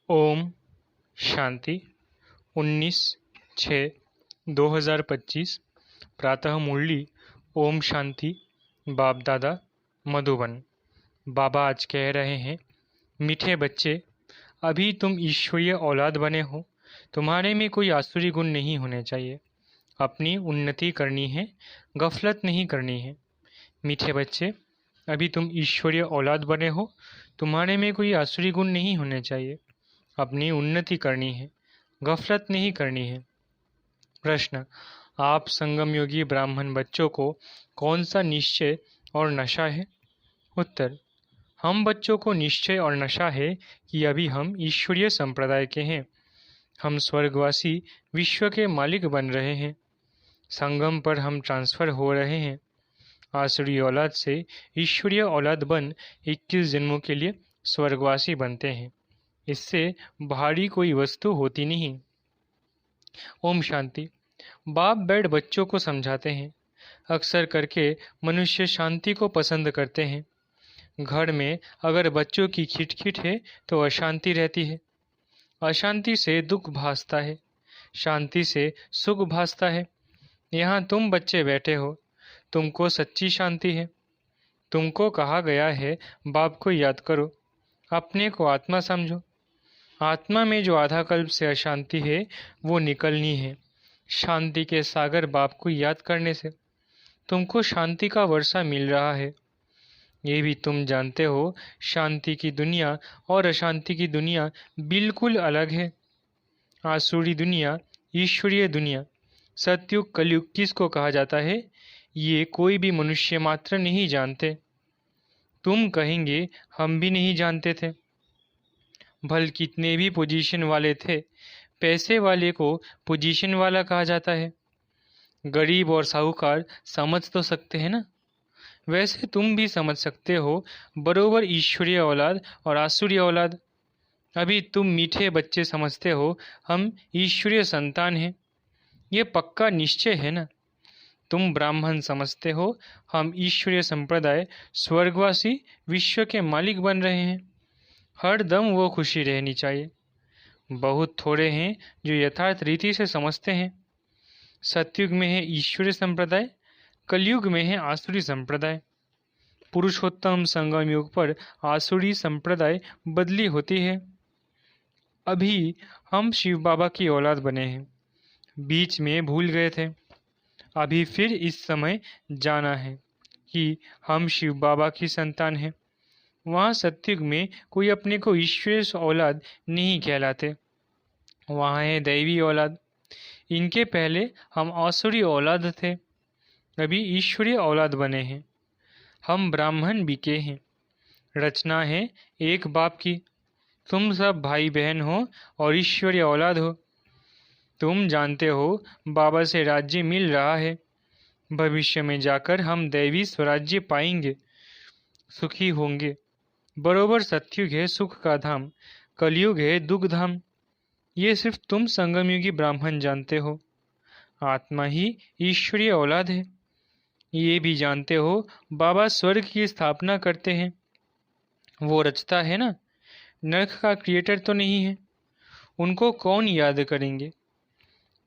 ओम शांति 19/6/2025 प्रातः मुरली। ओम शांति। बाप दादा मधुबन। बाबा आज कह रहे हैं, मीठे बच्चे, अभी तुम ईश्वरीय औलाद बने हो। तुम्हारे में कोई आसुरी गुण नहीं होने चाहिए। अपनी उन्नति करनी है, गफलत नहीं करनी है। मीठे बच्चे, अभी तुम ईश्वरीय औलाद बने हो। तुम्हारे में कोई आसुरी गुण नहीं होने चाहिए। अपनी उन्नति करनी है, गफलत नहीं करनी है। प्रश्न: आप संगम योगी ब्राह्मण बच्चों को कौन सा निश्चय और नशा है? उत्तर: हम बच्चों को निश्चय और नशा है कि अभी हम ईश्वरीय संप्रदाय के हैं। हम स्वर्गवासी विश्व के मालिक बन रहे हैं। संगम पर हम ट्रांसफर हो रहे हैं। आसुरी औलाद से ईश्वरीय औलाद बन 21 जन्मों के लिए स्वर्गवासी बनते हैं। इससे भारी कोई वस्तु होती नहीं। ओम शांति। बाप बैठ बच्चों को समझाते हैं। अक्सर करके मनुष्य शांति को पसंद करते हैं। घर में अगर बच्चों की खिटखिट है तो अशांति रहती है। अशांति से दुख भासता है, शांति से सुख भासता है। यहाँ तुम बच्चे बैठे हो, तुमको सच्ची शांति है। तुमको कहा गया है बाप को याद करो, अपने को आत्मा समझो। आत्मा में जो आधा कल्प से अशांति है वो निकलनी है शांति के सागर बाप को याद करने से। तुमको शांति का वर्षा मिल रहा है। ये भी तुम जानते हो, शांति की दुनिया और अशांति की दुनिया बिल्कुल अलग है। आसुरी दुनिया, ईश्वरीय दुनिया। सतयुग कलयुग किसको कहा जाता है, ये कोई भी मनुष्य मात्र नहीं जानते। तुम कहेंगे हम भी नहीं जानते थे। भल कितने भी पोजीशन वाले थे, पैसे वाले को पोजीशन वाला कहा जाता है। गरीब और साहूकार समझ तो सकते हैं ना। वैसे तुम भी समझ सकते हो, बरोबर ईश्वरीय औलाद और आसुरी औलाद। अभी तुम मीठे बच्चे समझते हो हम ईश्वरीय संतान हैं। ये पक्का निश्चय है ना। तुम ब्राह्मण समझते हो हम ईश्वरीय संप्रदाय स्वर्गवासी विश्व के मालिक बन रहे हैं। हर दम वो खुशी रहनी चाहिए। बहुत थोड़े हैं जो यथार्थ रीति से समझते हैं। सतयुग में है ईश्वरीय संप्रदाय, कलयुग में है आसुरी संप्रदाय। पुरुषोत्तम संगम युग पर आसुरी संप्रदाय बदली होती है। अभी हम शिव बाबा की औलाद बने हैं, बीच में भूल गए थे। अभी फिर इस समय जाना है कि हम शिव बाबा की संतान हैं। वहाँ सतयुग में कोई अपने को ईश्वरीय औलाद नहीं कहलाते। वहाँ है दैवी औलाद। इनके पहले हम आसुरी औलाद थे, अभी ईश्वरीय औलाद बने हैं। हम ब्राह्मण बिके हैं। रचना है एक बाप की। तुम सब भाई बहन हो और ईश्वरीय औलाद हो। तुम जानते हो बाबा से राज्य मिल रहा है। भविष्य में जाकर हम दैवी स्वराज्य पाएंगे, सुखी होंगे। बरोबर सतयुग है सुख का धाम, कलयुग है दुख धाम। ये सिर्फ तुम संगमयुगी ब्राह्मण जानते हो। आत्मा ही ईश्वरीय औलाद है। ये भी जानते हो बाबा स्वर्ग की स्थापना करते हैं। वो रचता है ना, नरक का क्रिएटर तो नहीं है। उनको कौन याद करेंगे।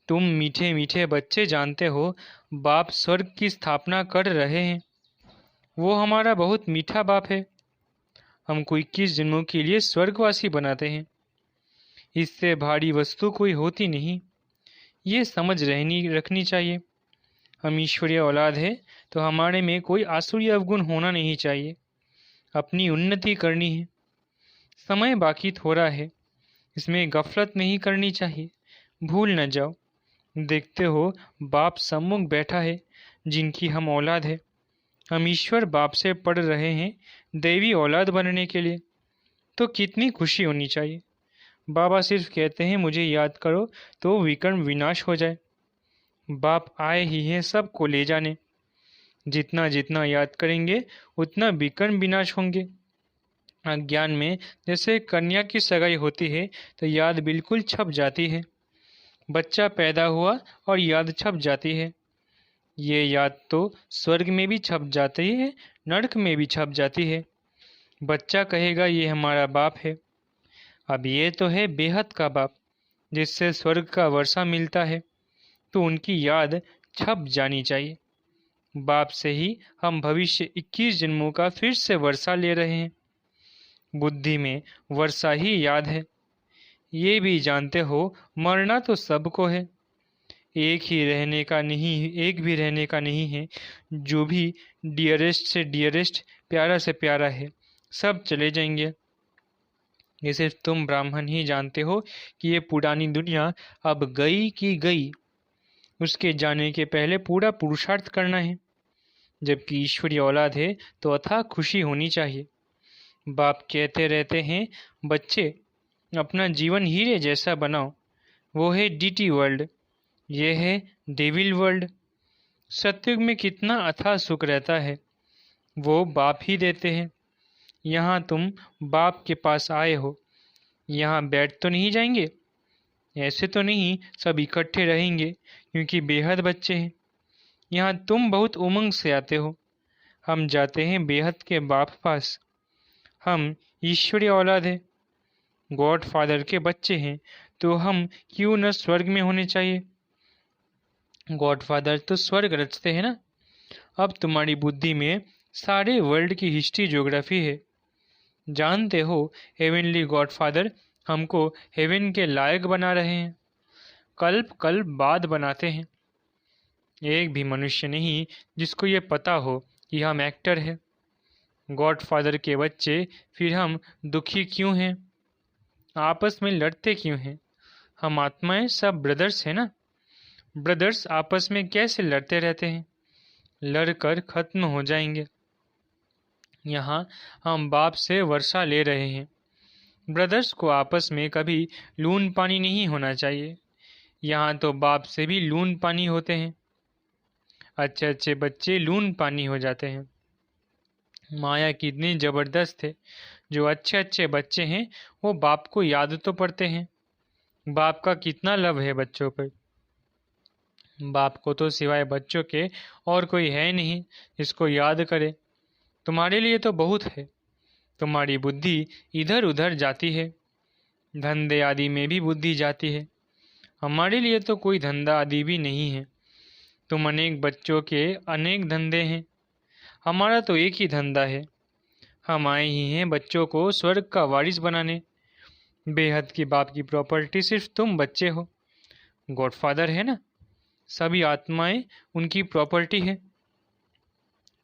तुम मीठे मीठे बच्चे जानते हो बाप स्वर्ग की स्थापना कर रहे हैं। वो हमारा बहुत मीठा बाप है। हमको 21 जन्मों के लिए स्वर्गवासी बनाते हैं। इससे भारी वस्तु कोई होती नहीं। ये समझ रखनी चाहिए। हम ईश्वरीय औलाद है तो हमारे में कोई आसुरी अवगुण होना नहीं चाहिए। अपनी उन्नति करनी है। समय बाकी थोड़ा है, इसमें गफलत नहीं करनी चाहिए। भूल न जाओ। देखते हो बाप सम्मुख बैठा है, जिनकी हम औलाद है। हम ईश्वर बाप से पढ़ रहे हैं देवी औलाद बनने के लिए। तो कितनी खुशी होनी चाहिए। बाबा सिर्फ कहते हैं मुझे याद करो तो विकर्म विनाश हो जाए। बाप आए ही हैं सबको ले जाने। जितना जितना याद करेंगे उतना विकर्म विनाश होंगे। अज्ञान में जैसे कन्या की सगाई होती है तो याद बिल्कुल छप जाती है। बच्चा पैदा हुआ और याद छप जाती है। ये याद तो स्वर्ग में भी छप जाती है, नरक में भी छप जाती है। बच्चा कहेगा ये हमारा बाप है। अब ये तो है बेहद का बाप, जिससे स्वर्ग का वर्षा मिलता है, तो उनकी याद छप जानी चाहिए। बाप से ही हम भविष्य 21 जन्मों का फिर से वर्षा ले रहे हैं। बुद्धि में वर्षा ही याद है। ये भी जानते हो मरना तो सबको है, एक भी रहने का नहीं है। जो भी डियरेस्ट से डियरेस्ट, प्यारा से प्यारा है, सब चले जाएंगे। ये सिर्फ तुम ब्राह्मण ही जानते हो कि ये पुरानी दुनिया अब गई की गई। उसके जाने के पहले पूरा पुरुषार्थ करना है। जबकि ईश्वरीय औलाद है तो अथाह खुशी होनी चाहिए। बाप कहते रहते हैं, बच्चे अपना जीवन हीरे जैसा बनाओ। वो है डीटी वर्ल्ड, ये है डेविल वर्ल्ड। सत्युग में कितना अथाह सुख रहता है, वो बाप ही देते हैं। यहाँ तुम बाप के पास आए हो, यहाँ बैठ तो नहीं जाएंगे? ऐसे तो नहीं सब इकट्ठे रहेंगे, क्योंकि बेहद बच्चे हैं। यहाँ तुम बहुत उमंग से आते हो। हम जाते हैं बेहद के बाप पास। हम ईश्वरीय औलाद है, गॉड फादर के बच्चे हैं, तो हम क्यों न स्वर्ग में होने चाहिए। गॉड फादर तो स्वर्ग रचते हैं ना। अब तुम्हारी बुद्धि में सारे वर्ल्ड की हिस्ट्री ज्योग्राफी है। जानते हो हेवनली गॉड फादर हमको हेवन के लायक बना रहे हैं, कल्प कल्प बाद बनाते हैं। एक भी मनुष्य नहीं जिसको ये पता हो कि हम एक्टर हैं, गॉड फादर के बच्चे। फिर हम दुखी क्यों हैं, आपस में लड़ते क्यों हैं? हम आत्माएं सब ब्रदर्स हैं ना। ब्रदर्स आपस में कैसे लड़ते रहते हैं? लड़कर खत्म हो जाएंगे। यहाँ हम बाप से वर्षा ले रहे हैं। ब्रदर्स को आपस में कभी लून पानी नहीं होना चाहिए। यहाँ तो बाप से भी लून पानी होते हैं। अच्छे अच्छे बच्चे लून पानी हो जाते हैं। माया कितनी जबरदस्त है। जो अच्छे अच्छे बच्चे हैं वो बाप को याद तो पड़ते हैं। बाप का कितना लव है बच्चों पर। बाप को तो सिवाय बच्चों के और कोई है नहीं जिसको याद करे। तुम्हारे लिए तो बहुत है। तुम्हारी बुद्धि इधर उधर जाती है, धंधे आदि में भी बुद्धि जाती है। हमारे लिए तो कोई धंधा आदि भी नहीं है। तुम अनेक बच्चों के अनेक धंधे हैं, हमारा तो एक ही धंधा है। हम आए ही हैं बच्चों को स्वर्ग का वारिस बनाने। बेहद की बाप की प्रॉपर्टी सिर्फ तुम बच्चे हो। गॉडफादर है ना, सभी आत्माएं उनकी प्रॉपर्टी है।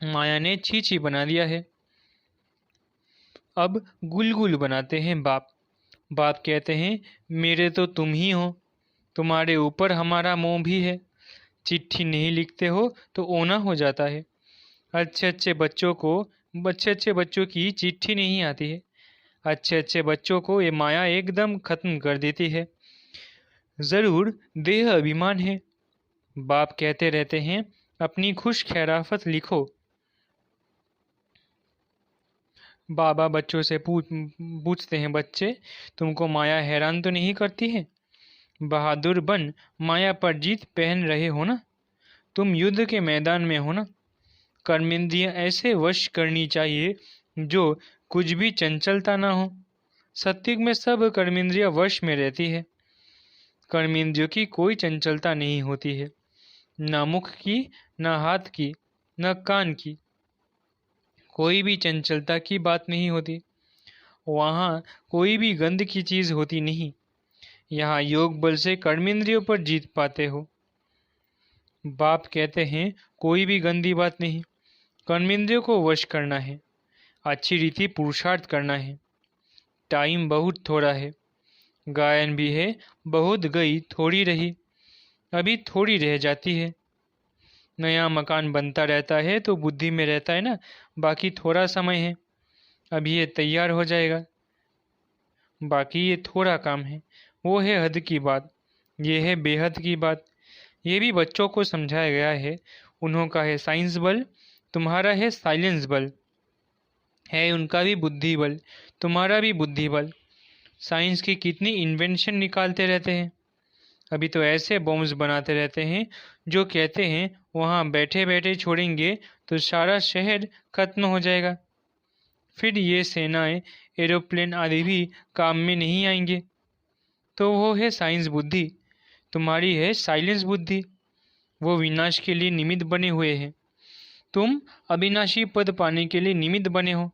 माया ने छी बना दिया है। अब गुलगुल बनाते हैं बाप। बाप कहते हैं, मेरे तो तुम ही हो, तुम्हारे ऊपर हमारा मोह भी है। चिट्ठी नहीं लिखते हो तो ओना हो जाता है। अच्छे अच्छे बच्चों की चिट्ठी नहीं आती है। अच्छे अच्छे बच्चों को ये माया एकदम खत्म कर देती है। जरूर देह अभिमान है। बाप कहते रहते हैं, अपनी खुश खैराफत लिखो। बाबा बच्चों से पूछते हैं, बच्चे तुमको माया हैरान तो नहीं करती है? बहादुर बन माया पर जीत पहन रहे हो ना। तुम युद्ध के मैदान में हो ना। कर्मेंद्रियां ऐसे वश करनी चाहिए जो कुछ भी चंचलता ना हो। सत्युग में सब कर्मेंद्रियां वश में रहती है। कर्मेंद्रियों की कोई चंचलता नहीं होती है, न मुख की, न हाथ की, न कान की। कोई भी चंचलता की बात नहीं होती। वहाँ कोई भी गंध की चीज होती नहीं। यहाँ योग बल से कर्मेंद्रियों पर जीत पाते हो। बाप कहते हैं, कोई भी गंदी बात नहीं। कर्मेंद्रियों को वश करना है, अच्छी रीति पुरुषार्थ करना है। टाइम बहुत थोड़ा है। गायन भी है, बहुत गई थोड़ी रही, अभी थोड़ी रह जाती है। नया मकान बनता रहता है तो बुद्धि में रहता है ना, बाकी थोड़ा समय है, अभी ये तैयार हो जाएगा। बाकी ये थोड़ा काम है। वो है हद की बात, ये है बेहद की बात। ये भी बच्चों को समझाया गया है। उन्हों का है साइंस बल, तुम्हारा है साइलेंस बल। है उनका भी बुद्धि बल, तुम्हारा भी बुद्धि बल। साइंस की कितनी इन्वेंशन निकालते रहते हैं। अभी तो ऐसे बॉम्ब्स बनाते रहते हैं जो कहते हैं वहाँ बैठे बैठे छोड़ेंगे तो सारा शहर खत्म हो जाएगा। फिर ये सेनाएं, एरोप्लेन आदि भी काम में नहीं आएंगे। तो वो है साइंस बुद्धि, तुम्हारी है साइलेंस बुद्धि। वो विनाश के लिए निमित्त बने हुए हैं, तुम अविनाशी पद पाने के लिए निमित्त बने हो।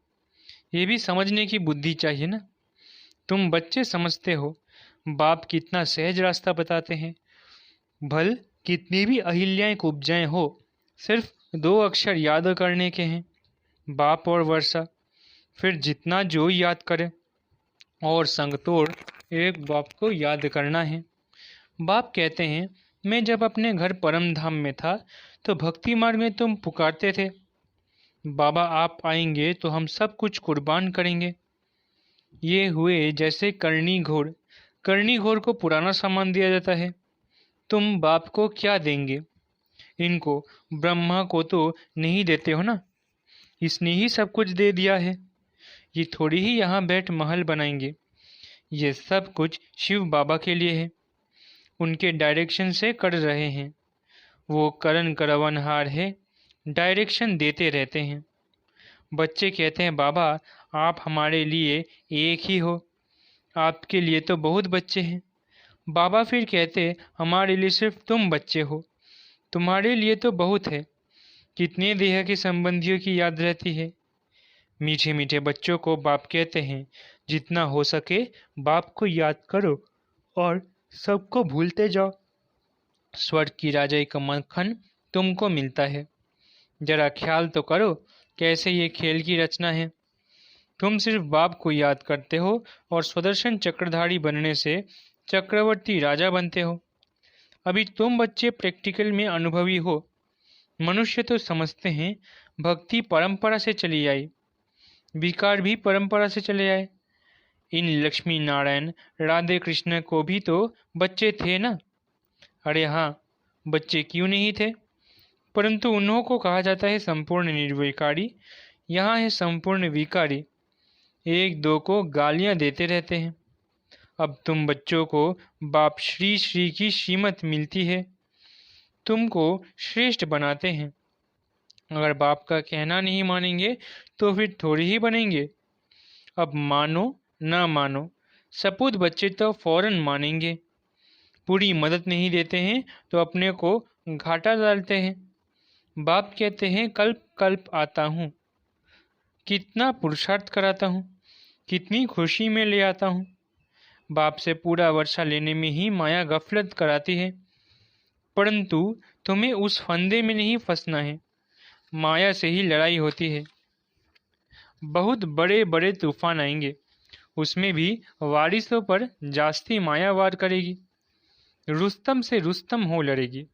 ये भी समझने की बुद्धि चाहिए ना। तुम बच्चे समझते हो बाप कितना सहज रास्ता बताते हैं। भल कितनी भी अहिल्याएं कुब्जाएं हो, सिर्फ 2 अक्षर याद करने के हैं, बाप और वर्षा। फिर जितना जो याद करे, और संगतोड़ एक बाप को याद करना है। बाप कहते हैं, मैं जब अपने घर परम धाम में था तो भक्ति मार्ग में तुम पुकारते थे, बाबा आप आएंगे तो हम सब कुछ कुर्बान करेंगे। ये हुए जैसे करनी घोड़। करनी घोड़ को पुराना सामान दिया जाता है। तुम बाप को क्या देंगे? इनको, ब्रह्मा को तो नहीं देते हो ना। इसने ही सब कुछ दे दिया है। ये थोड़ी ही यहाँ बैठ महल बनाएंगे। ये सब कुछ शिव बाबा के लिए है, उनके डायरेक्शन से कर रहे हैं। वो करण करवनहार है, डायरेक्शन देते रहते हैं। बच्चे कहते हैं, बाबा आप हमारे लिए एक ही हो, आपके लिए तो बहुत बच्चे हैं। बाबा फिर कहते, हमारे लिए सिर्फ तुम बच्चे हो, तुम्हारे लिए तो बहुत है। कितने देह के संबंधियों की याद रहती है। मीठे मीठे बच्चों को बाप कहते हैं, जितना हो सके बाप को याद करो और सबको भूलते जाओ। स्वर्ग की राजाई का मक्खन तुमको मिलता है। जरा ख्याल तो करो कैसे ये खेल की रचना है। तुम सिर्फ बाप को याद करते हो और स्वदर्शन चक्रधारी बनने से चक्रवर्ती राजा बनते हो। अभी तुम बच्चे प्रैक्टिकल में अनुभवी हो। मनुष्य तो समझते हैं भक्ति परंपरा से चली आई, विकार भी परंपरा से चले आए। इन लक्ष्मी नारायण राधे कृष्ण को भी तो बच्चे थे ना। अरे हाँ, बच्चे क्यों नहीं थे, परंतु उन्हों को कहा जाता है संपूर्ण निर्विकारी। यहाँ है संपूर्ण विकारी। एक दो को गालियाँ देते रहते हैं। अब तुम बच्चों को बाप श्री श्री की श्रीमत मिलती है, तुमको श्रेष्ठ बनाते हैं। अगर बाप का कहना नहीं मानेंगे तो फिर थोड़ी ही बनेंगे। अब मानो ना मानो, सपूत बच्चे तो फौरन मानेंगे। पूरी मदद नहीं देते हैं तो अपने को घाटा डालते हैं। बाप कहते हैं, कल्प कल्प आता हूँ, कितना पुरुषार्थ कराता हूँ, कितनी खुशी में ले आता हूँ। बाप से पूरा वर्षा लेने में ही माया गफलत कराती है, परंतु तुम्हें उस फंदे में नहीं फंसना है। माया से ही लड़ाई होती है। बहुत बड़े बड़े तूफान आएंगे, उसमें भी वारिसों पर जास्ती माया वार करेगी। रुस्तम से रुस्तम हो लड़ेगी।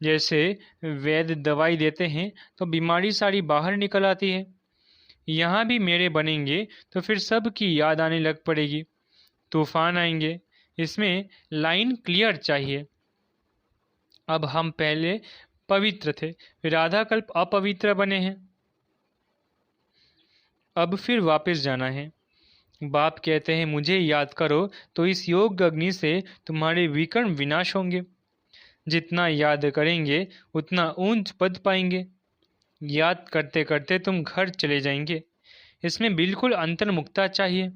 जैसे वैद्य दवाई देते हैं तो बीमारी सारी बाहर निकल आती है। यहाँ भी मेरे बनेंगे तो फिर सब की याद आने लग पड़ेगी। तूफान आएंगे, इसमें लाइन क्लियर चाहिए। अब हम पहले पवित्र थे, राधा कल्प अपवित्र बने हैं, अब फिर वापस जाना है। बाप कहते हैं, मुझे याद करो तो इस योग अग्नि से तुम्हारे विकर्म विनाश होंगे। जितना याद करेंगे उतना ऊंच पद पाएंगे। याद करते करते तुम घर चले जाएंगे। इसमें बिल्कुल अंतर्मुखता चाहिए।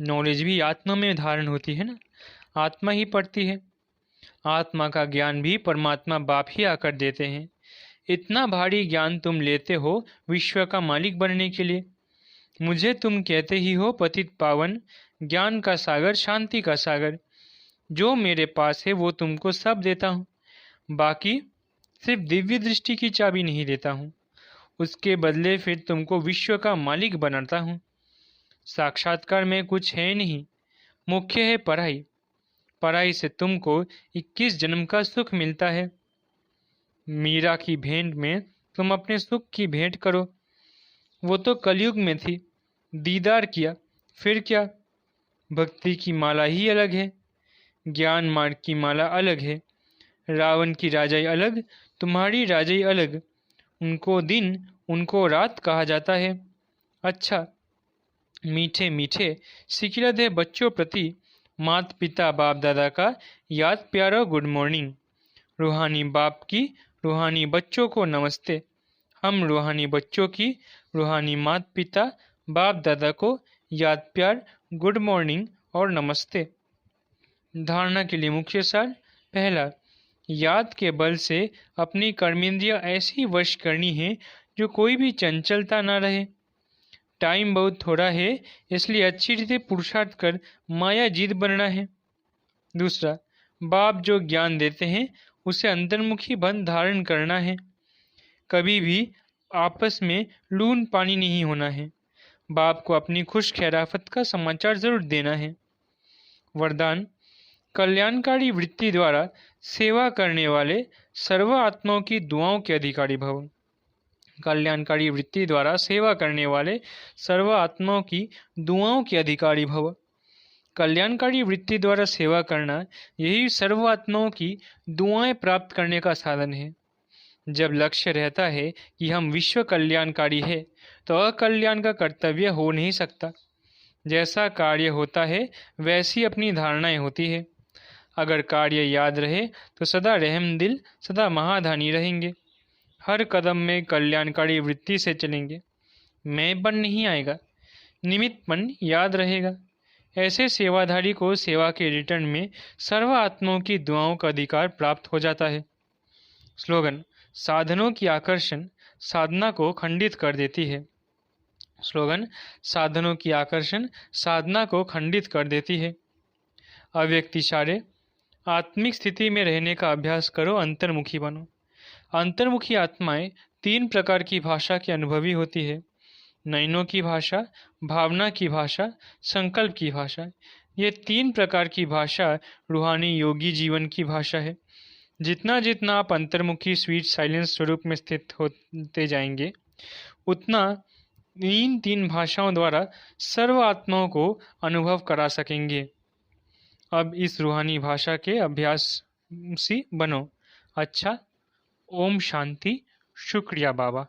नॉलेज भी आत्मा में धारण होती है ना, आत्मा ही पढ़ती है। आत्मा का ज्ञान भी परमात्मा बाप ही आकर देते हैं। इतना भारी ज्ञान तुम लेते हो विश्व का मालिक बनने के लिए। मुझे तुम कहते ही हो पतित पावन, ज्ञान का सागर, शांति का सागर। जो मेरे पास है वो तुमको सब देता हूँ, बाकी सिर्फ दिव्य दृष्टि की चाबी नहीं देता हूँ। उसके बदले फिर तुमको विश्व का मालिक बनाता हूँ। साक्षात्कार में कुछ है नहीं, मुख्य है पढ़ाई। पढ़ाई से तुमको 21 जन्म का सुख मिलता है। मीरा की भेंट में तुम अपने सुख की भेंट करो। वो तो कलयुग में थी, दीदार किया, फिर क्या। भक्ति की माला ही अलग है, ज्ञान मार्ग की माला अलग है। रावण की राजाई अलग, तुम्हारी राजाई अलग। उनको दिन, उनको रात कहा जाता है। अच्छा, मीठे मीठे सिकिलत बच्चों प्रति मात पिता बाप दादा का याद प्यारा गुड मॉर्निंग। रूहानी बाप की रूहानी बच्चों को नमस्ते। हम रूहानी बच्चों की रूहानी माता पिता बाप दादा को याद प्यार, गुड मॉर्निंग और नमस्ते। धारणा के लिए मुख्य सार। पहला, याद के बल से अपनी कर्मेंद्रियां ऐसी वश करनी है जो कोई भी चंचलता न रहे। टाइम बहुत थोड़ा है, इसलिए अच्छी रीति पुरुषार्थ कर माया जीत बनना है। दूसरा, बाप जो ज्ञान देते हैं उसे अंतर्मुखी बन धारण करना है। कभी भी आपस में लून पानी नहीं होना है। बाप को अपनी खुश खैराफत का समाचार जरूर देना है। वरदान, कल्याणकारी वृत्ति द्वारा सेवा करने वाले सर्व आत्माओं की दुआओं के अधिकारी भव। कल्याणकारी वृत्ति द्वारा सेवा करने वाले सर्व आत्माओं की दुआओं के अधिकारी भव। कल्याणकारी वृत्ति द्वारा सेवा करना, यही सर्व आत्माओं की दुआएं प्राप्त करने का साधन है। जब लक्ष्य रहता है कि हम विश्व कल्याणकारी है, तो अकल्याण का कर्तव्य हो नहीं सकता। जैसा कार्य होता है वैसी अपनी धारणाएं होती है। अगर कार्य याद रहे तो सदा रहम दिल, सदा महाधानी रहेंगे। हर कदम में कल्याणकारी वृत्ति से चलेंगे। मैंपन नहीं आएगा, निमित्तपन याद रहेगा। ऐसे सेवाधारी को सेवा के रिटर्न में सर्व आत्माओं की दुआओं का अधिकार प्राप्त हो जाता है। स्लोगन, साधनों की आकर्षण साधना को खंडित कर देती है। स्लोगन, साधनों की आकर्षण साधना को खंडित कर देती है। अव्यक्त इशारे, आत्मिक स्थिति में रहने का अभ्यास करो, अंतर्मुखी बनो। अंतर्मुखी आत्माएं 3 प्रकार की भाषा की अनुभवी होती है। नयनों की भाषा, भावना की भाषा, संकल्प की भाषा। ये 3 प्रकार की भाषा रूहानी योगी जीवन की भाषा है। जितना जितना आप अंतर्मुखी स्वीट साइलेंस स्वरूप में स्थित होते जाएंगे, उतना इन 3 भाषाओं द्वारा सर्व आत्माओं को अनुभव करा सकेंगे। अब इस रूहानी भाषा के अभ्यासी बनो। अच्छा, ओम शांति। शुक्रिया बाबा।